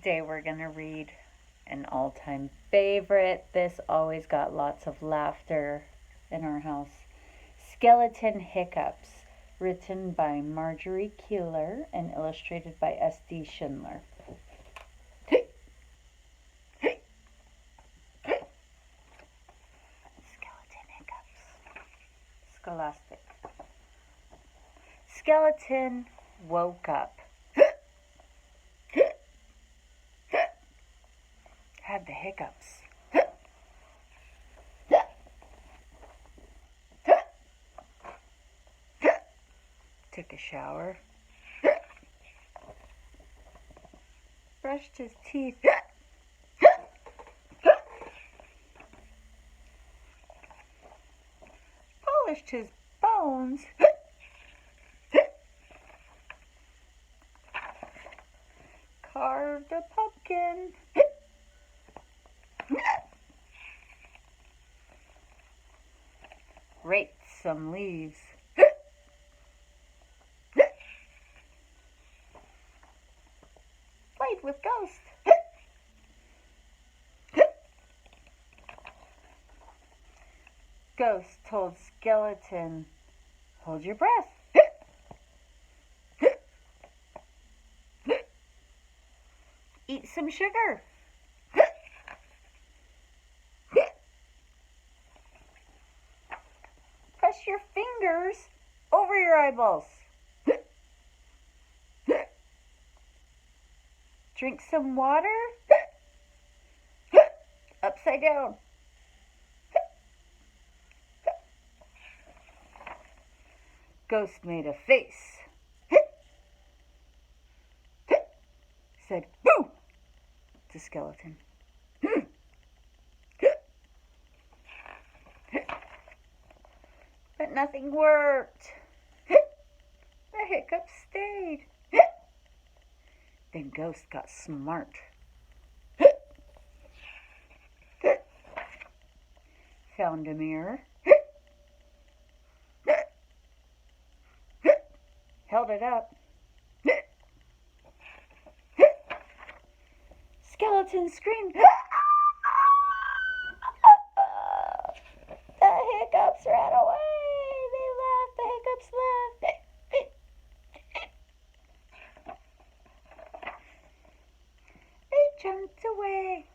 Today we're going to read an all-time favorite. This always got lots of laughter in our house. Skeleton Hiccups, written by Marjorie Keeler and illustrated by S.D. Schindler. Skeleton Hiccups. Scholastic. Skeleton woke up. Had the hiccups. Took a shower. Brushed his teeth. Polished his bones. Carved a pumpkin. Raked some leaves. Played with ghosts. Ghost told Skeleton, "Hold your breath. Eat some sugar. Press your fingers over your eyeballs. Drink some water. Upside down. Ghost made a face. Said, "Boo!" to Skeleton. But nothing worked. The hiccups stayed. Then Ghost got smart. Found a mirror. Held it up. Skeleton screamed. The hiccups ran away. They left. The hiccups left. They jumped away.